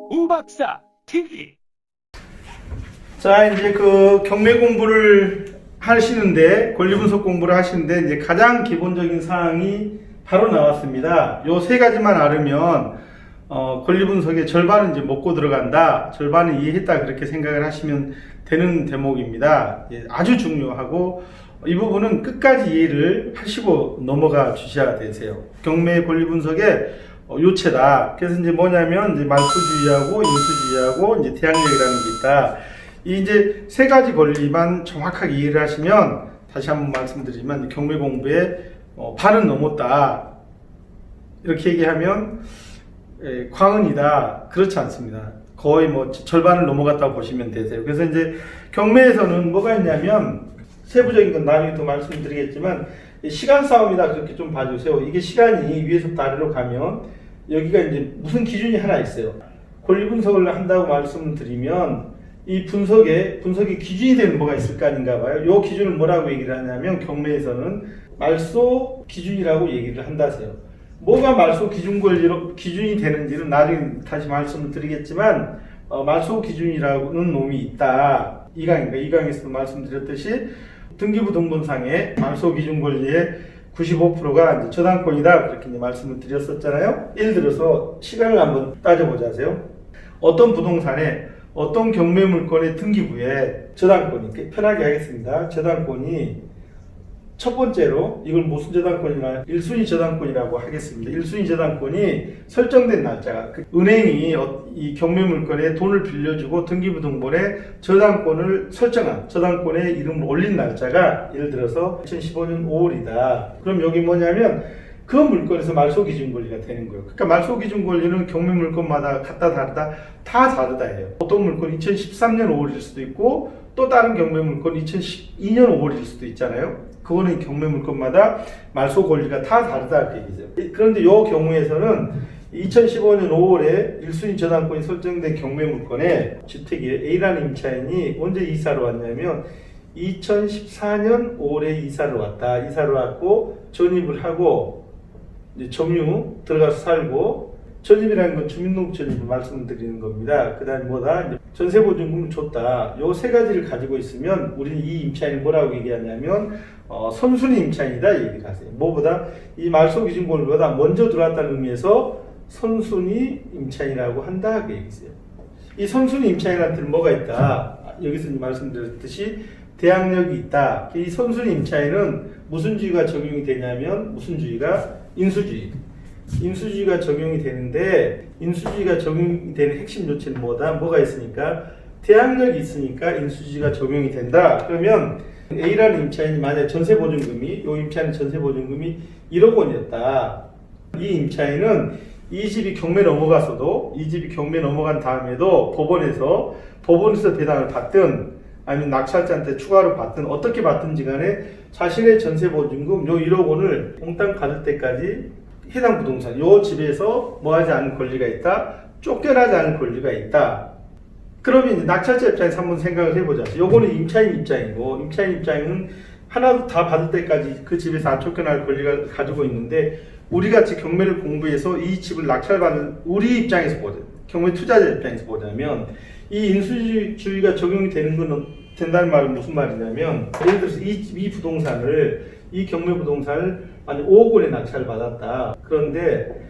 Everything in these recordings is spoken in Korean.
우박사 TV. 자, 이제 그 경매 공부를 하시는데, 권리분석 공부를 하시는데, 이제 가장 기본적인 사항이 바로 나왔습니다. 요 세 가지만 알으면, 권리분석의 절반은 이제 먹고 들어간다, 절반은 이해했다, 그렇게 생각을 하시면 되는 대목입니다. 아주 중요하고, 이 부분은 끝까지 이해를 하시고 넘어가 주셔야 되세요. 경매 권리분석의 요체다. 그래서 이제 뭐냐면, 이제 말소주의하고 인수주의하고 이제 대항력이라는 게 있다. 이 이제 세 가지 권리만 정확하게 이해를 하시면, 다시 한번 말씀드리면 경매 공부에 반은 넘었다, 이렇게 얘기하면 과언이다. 그렇지 않습니다. 거의 뭐 절반을 넘어갔다고 보시면 되세요. 그래서 이제 경매에서는 뭐가 있냐면, 세부적인 건 나중에 또 말씀드리겠지만, 시간 싸움이다, 그렇게 좀 봐주세요. 이게 시간이 위에서부터 아래로 가면 여기가 이제 무슨 기준이 하나 있어요. 권리 분석을 한다고 말씀을 드리면, 이 분석의 기준이 되는 뭐가 있을 거 아닌가 봐요. 이 기준을 뭐라고 얘기를 하냐면, 경매에서는 말소 기준이라고 얘기를 한다세요. 뭐가 말소 기준이 되는지는 나중에 다시 말씀을 드리겠지만, 말소 기준이라는 놈이 있다. 이 강에서도 말씀드렸듯이, 등기부 등본상의 말소 기준 권리의 95%가 이제 저당권이다, 그렇게 이제 말씀을 드렸었잖아요. 예를 들어서 시간을 한번 따져보자세요. 어떤 부동산에 어떤 경매 물건의 등기부에 저당권이, 편하게 하겠습니다. 저당권이 첫 번째로, 이걸 무슨 저당권이나 1순위 저당권이라고 하겠습니다. 1순위 저당권이 설정된 날짜가, 은행이 이 경매 물건에 돈을 빌려주고 등기부 등본에 저당권을 설정한, 저당권의 이름을 올린 날짜가 예를 들어서 2015년 5월이다. 그럼 여기 뭐냐면, 그 물건에서 말소 기준 권리가 되는 거예요. 그러니까 말소 기준 권리는 경매 물건마다 같다 다르다, 다 다르다예요. 어떤 물건 2013년 5월일 수도 있고, 또 다른 경매 물건 2012년 5월일 수도 있잖아요. 그거는 경매 물건마다 말소 권리가 다 다르다, 그 얘기죠. 그런데 이 경우에서는 2015년 5월에 1순위 저당권이 설정된 경매 물건에 주택이 A라는 임차인이 언제 이사를 왔냐면 2014년 5월에 이사를 왔다. 이사를 왔고 전입을 하고 이제 점유 들어가서 살고, 전입이라는 건 주민등록 전입을 말씀드리는 겁니다. 그 다음에 뭐다? 전세보증금을 줬다. 요 세 가지를 가지고 있으면 우리는 이 임차인을 뭐라고 얘기하냐면 선순위 임차인이다 얘기를 하세요. 뭐보다 이 말소기준권보다 먼저 들어왔다는 의미에서 선순위 임차인이라고 한다, 그 얘기세요. 이 선순위 임차인한테는 뭐가 있다? 여기서 말씀드렸듯이 대항력이 있다. 이 선순위 임차인은 무슨 주의가 적용이 되냐면, 무슨 주의가? 인수주의. 인수주의가 적용이 되는데, 인수주의가 적용이 되는 핵심 요체는 뭐가 있으니까? 대항력이 있으니까 인수주의가 적용이 된다. 그러면 A라는 임차인이 만약 전세보증금이, 이 임차인은 전세보증금이 1억 원이었다. 이 임차인은 이 집이 경매 넘어갔어도, 이 집이 경매 넘어간 다음에도 법원에서 배당을 받든 아니면 낙찰자한테 추가로 받든 어떻게 받든지 간에 자신의 전세보증금 요 1억 원을 몽땅 받을 때까지 해당 부동산, 요 집에서 뭐 하지 않을 권리가 있다, 쫓겨나지 않을 권리가 있다. 그러면 이제 낙찰자 입장에서 한번 생각을 해보자. 요거는 임차인 입장이고, 임차인 입장은 하나도 다 받을 때까지 그 집에서 안 쫓겨날 권리가 가지고 있는데, 우리 같이 경매를 공부해서 이 집을 낙찰받는 우리 입장에서 보자, 경매 투자자 입장에서 보자면, 이 인수주의가 적용이 된다는 말은 무슨 말이냐면, 예를 들어서 이 경매 부동산을 만약 5억 원에 낙찰을 받았다. 그런데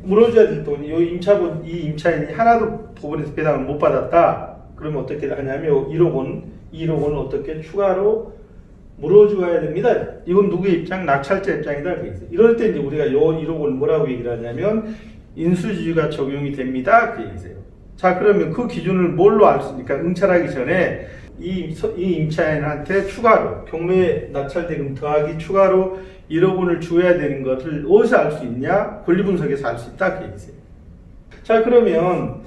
물어줘야 될 돈이 이 임차인이 하나도 법원에서 배당을 못 받았다. 그러면 어떻게 하냐면 1억 원을 어떻게 추가로 물어줘야 됩니다. 이건 누구의 입장? 낙찰자 입장이다. 이럴 때 이제 우리가 1억 원을 뭐라고 얘기를 하냐면 인수주의가 적용이 됩니다, 그 얘기세요. 자, 그러면 그 기준을 뭘로 알 수 있습니까? 응찰하기 전에 이 임차인한테 추가로 경매 낙찰대금 더하기 추가로 1억 원을 줘야 되는 것을 어디서 알 수 있냐? 권리분석에서 알 수 있다, 그 얘기세요. 자, 그러면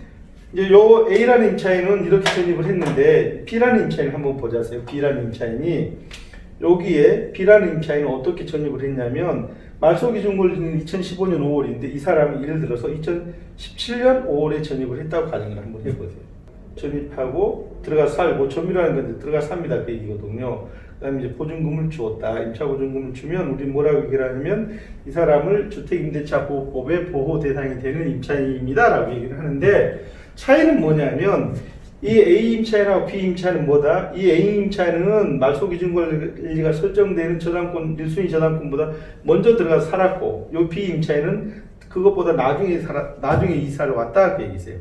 이제 요 A라는 임차인은 이렇게 전입을 했는데, B라는 임차인을 한번 보자세요. B라는 임차인이 여기에, B라는 임차인은 어떻게 전입을 했냐면, 말소기준 권리는 2015년 5월인데 이 사람이 예를 들어서 2017년 5월에 전입을 했다고 가정을 한번 해보세요. 전입하고 들어가서 살고, 점유라는 건데 들어가서 삽니다, 그 얘기거든요. 그다음에 이제 보증금을 주었다. 임차 보증금을 주면 우리 뭐라고 얘기를 하냐면 이 사람을 주택임대차 보호법의 보호 대상이 되는 임차인입니다라고 얘기를 하는데 차이는 뭐냐면 이 A 임차인하고 B 임차인은 뭐다? 이 A 임차인은 말소 기준 권리가 설정되는 저당권 1순위 저당권보다 먼저 들어가서 살았고 요 B 임차인은 그것보다 나중에 이사를 왔다 그 얘기세요.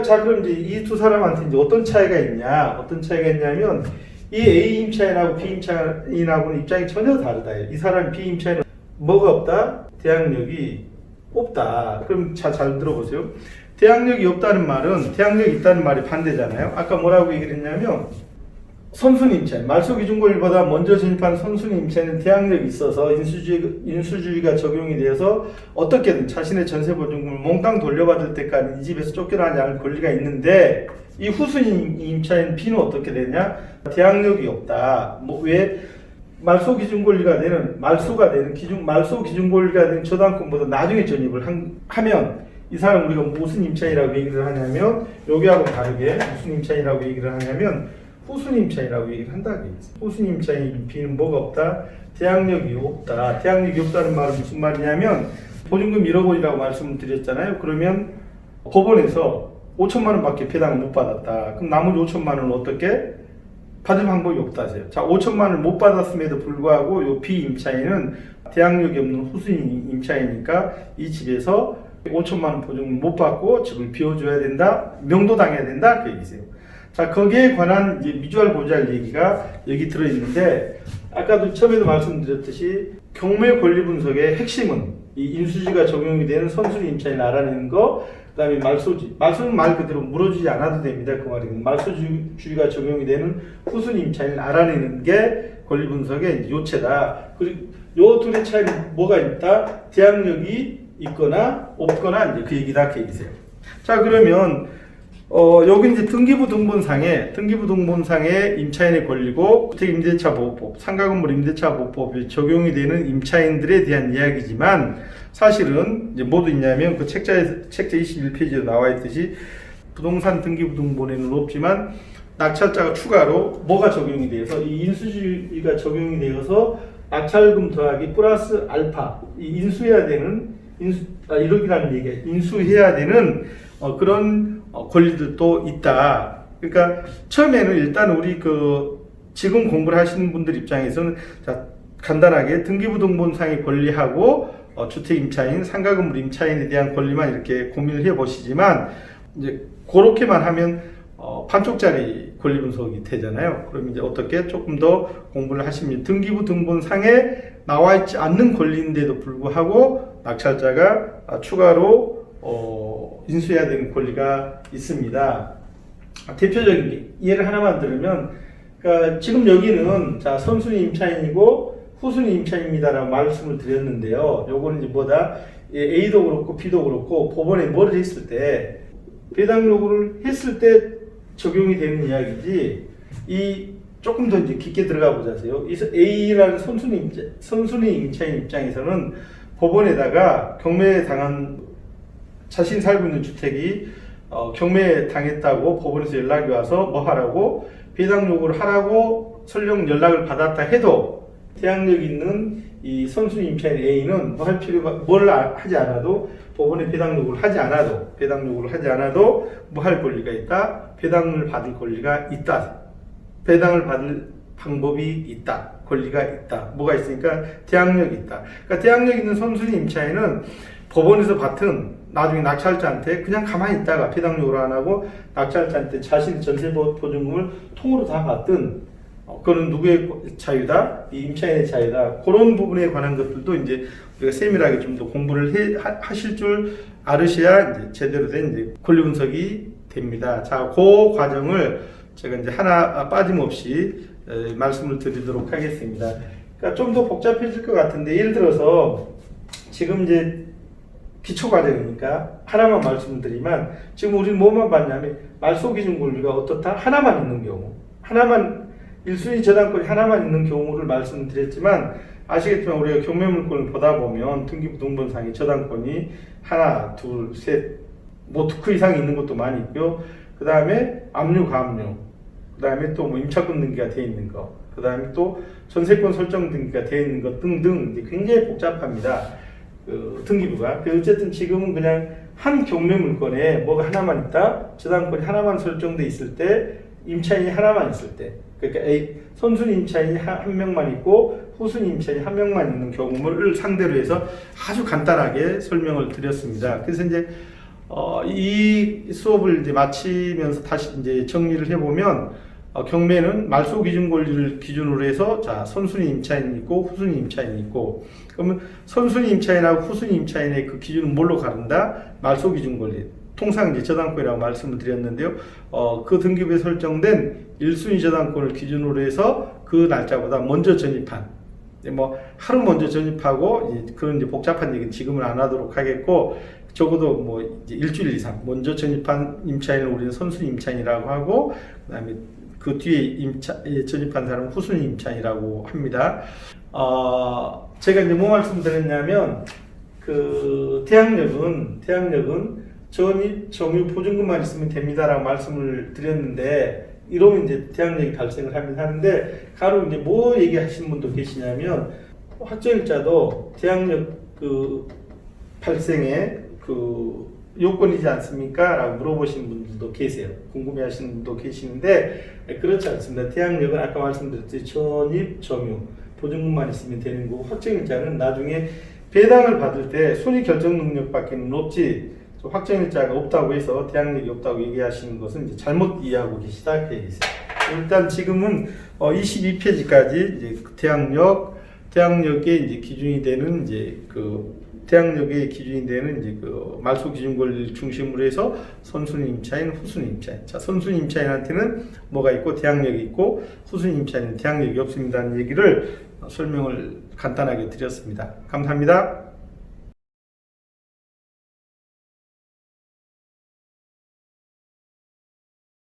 자 그럼 이제 이 두 사람한테 이제 어떤 차이가 있냐면 이 A 임차인하고 B 임차인하고는 입장이 전혀 다르다. 이 사람 B 임차인은 뭐가 없다? 대항력이 없다. 그럼 잘 들어보세요. 대항력이 없다는 말은 대항력이 있다는 말이 반대잖아요. 아까 뭐라고 얘기를 했냐면 선순위 임차인, 말소 기준 권리보다 먼저 진입한 선순위 임차인은 대항력이 있어서 인수주의가 적용이 되어서 어떻게든 자신의 전세 보증금을 몽땅 돌려받을 때까지 이 집에서 쫓겨나지 않을 권리가 있는데 이 후순위 임차인 B는 어떻게 되냐? 대항력이 없다. 왜? 말소 기준 권리가 되는 말소 기준 권리가 되는 저당권보다 나중에 전입을 하면 이 사람 우리가 무슨 임차인이라고 얘기를 하냐면 여기하고 다르게 무슨 임차인이라고 얘기를 하냐면 후순위 임차인이라고 얘기를 한다. 후순위 임차인 B는 뭐가 없다? 대항력이 없다. 대항력이 없다는 말은 무슨 말이냐면 보증금 1억 원이라고 말씀을 드렸잖아요. 그러면 법원에서 5천만 원밖에 배당을 못 받았다. 그럼 나머지 5천만 원은 어떻게? 받을 방법이 없다 하세요. 자, 5천만 원을 못 받았음에도 불구하고 요 B 임차인은 대항력이 없는 후순위 임차인이니까 이 집에서 5천만 원 보증금 못 받고 집을 비워줘야 된다. 명도당해야 된다. 그 얘기세요. 자, 거기에 관한 이제 미주알 보잘 얘기가 여기 들어있는데 아까도 처음에도 말씀드렸듯이 경매 권리 분석의 핵심은 이 인수지가 적용이 되는 선순위 임차인을 알아내는 거, 그 다음에 말소는 말 그대로 물어주지 않아도 됩니다. 그 말은 말소주의가 적용이 되는 후순위 임차인을 알아내는 게 권리 분석의 요체다. 그리고 요 둘의 차이는 뭐가 있다? 대항력이 있거나 없거나 이제 그 얘기다. 그 얘기세요. 자, 그러면 여기 이제 등기부 등본상에 임차인의 권리고 주택임대차 보호법, 상가건물 임대차 보호법이 적용이 되는 임차인들에 대한 이야기지만 사실은 이제 뭐도 있냐면 그 책자 21페이지에 나와 있듯이 부동산 등기부 등본에는 없지만 낙찰자가 추가로 뭐가 적용이 돼서 이 인수주의가 적용이 되어서 낙찰금 더하기 플러스 알파 인수해야 되는 1억이라는 얘기야. 인수해야 되는 그런 권리들도 있다. 그러니까 처음에는 일단 우리 지금 공부를 하시는 분들 입장에서는 자, 간단하게 등기부 등본상의 권리하고 주택 임차인, 상가건물 임차인에 대한 권리만 이렇게 고민을 해 보시지만 이제 그렇게만 하면 반쪽짜리 권리 분석이 되잖아요. 그럼 이제 어떻게 조금 더 공부를 하시면 등기부 등본상에 나와 있지 않는 권리인데도 불구하고 낙찰자가 추가로 인수해야 되는 권리가 있습니다. 대표적인 예를 하나만 들으면, 그러니까 지금 여기는 자 선순위 임차인이고 후순위 임차인입니다라고 말씀을 드렸는데요. 요거는 이제 뭐다? A도 그렇고 B도 그렇고 법원에 뭐를 했을 때 배당 요구를 했을 때 적용이 되는 이야기지. 이 조금 더 이제 깊게 들어가 보자세요. A라는 선순위 임차인 입장에서는 법원에다가 경매 당한 자신 살고 있는 주택이 경매 당했다고 법원에서 연락이 와서 뭐 하라고 배당 요구를 하라고 설령 연락을 받았다 해도 대항력 있는 이 선순위 임차인 A는 뭐 할 필요가 뭘 하지 않아도 법원에 배당 요구를 하지 않아도 뭐 할 권리가 있다. 배당을 받을 권리가 있다. 배당을 받을 방법이 있다. 권리가 있다. 뭐가 있으니까 대항력이 있다. 그러니까 대항력 있는 선순위 임차인은 법원에서 받은 나중에 낙찰자한테 그냥 가만히 있다가 배당 요구를 안 하고 낙찰자한테 자신의 전세 보증금을 통으로 다 받든 그거는 누구의 자유다? 이 임차인의 자유다. 그런 부분에 관한 것들도 이제 우리가 세밀하게 좀 더 공부를 하실 줄 알으셔야 이제 제대로 된 이제 권리 분석이 됩니다. 자, 그 과정을 제가 이제 하나 빠짐없이 말씀을 드리도록 하겠습니다. 그러니까 좀 더 복잡해질 것 같은데 예를 들어서 지금 이제 기초 과정이니까 하나만 말씀을 드리면 지금 우리는 뭐만 봤냐면 말소 기준 권리가 어떻다? 하나만 있는 경우. 1순위 저당권이 하나만 있는 경우를 말씀드렸지만 아시겠지만 우리가 경매물건을 보다 보면 등기부 등본상의 저당권이 하나, 둘, 셋, 뭐 두 이상이 있는 것도 많이 있고요. 그 다음에 압류, 가압류, 그 다음에 또 뭐 임차권 등기가 돼 있는 거, 그 그 다음에 또 전세권 설정 등기가 되어 있는 것 등등 이제 굉장히 복잡합니다. 그 등기부가. 어쨌든 지금은 그냥 한 경매 물건에 뭐가 하나만 있다, 저당권이 하나만 설정돼 있을 때, 임차인이 하나만 있을 때, 그러니까 선순위 임차인이 한 명만 있고 후순위 임차인이 한 명만 있는 경우를 상대로 해서 아주 간단하게 설명을 드렸습니다. 그래서 이제 이 수업을 이제 마치면서 다시 이제 정리를 해보면, 경매는 말소 기준 권리를 기준으로 해서 자 선순위 임차인이 있고 후순위 임차인이 있고, 그러면 선순위 임차인하고 후순위 임차인의 그 기준은 뭘로 가른다? 말소 기준 권리. 통상 이제 저당권이라고 말씀을 드렸는데요. 그 등기부에 설정된 1순위 저당권을 기준으로 해서 그 날짜보다 먼저 전입한, 뭐 하루 먼저 전입하고 이제 그런 이제 복잡한 얘기는 지금은 안 하도록 하겠고, 적어도 뭐 이제 일주일 이상 먼저 전입한 임차인을 우리는 선순위 임차인이라고 하고, 그다음에 그 뒤에 전입한 사람은 후순위 임차인이라고 합니다. 제가 이제 뭐 말씀드렸냐면, 그 대항력은 전입, 점유, 보증금만 있으면 됩니다라고 말씀을 드렸는데, 이러면 이제 대항력이 발생을 하는데, 가로 이제 뭐 얘기하시는 분도 계시냐면, 확정일자도 대항력 그 발생에 그 요건이지 않습니까? 라고 물어보시는 분들도 계세요. 궁금해하시는 분도 계시는데, 그렇지 않습니다. 대항력은 아까 말씀드렸듯이 전입, 점유, 보증금만 있으면 되는 거고, 확정일자는 나중에 배당을 받을 때 손익 결정 능력밖에 없지, 확정일자가 없다고 해서 대항력이 없다고 얘기하시는 것은 이제 잘못 이해하고 계시다 이렇게 얘기했어요. 일단 지금은 22페이지까지 이제 대항력의 이제 기준이 되는 이제 대항력의 기준이 되는 이제 말소 기준 권리를 중심으로 해서 선순위 임차인, 후순위 임차인. 자, 선순위 임차인한테는 뭐가 있고 대항력이 있고, 후순위 임차인은 대항력이 없습니다는 얘기를 설명을 간단하게 드렸습니다. 감사합니다.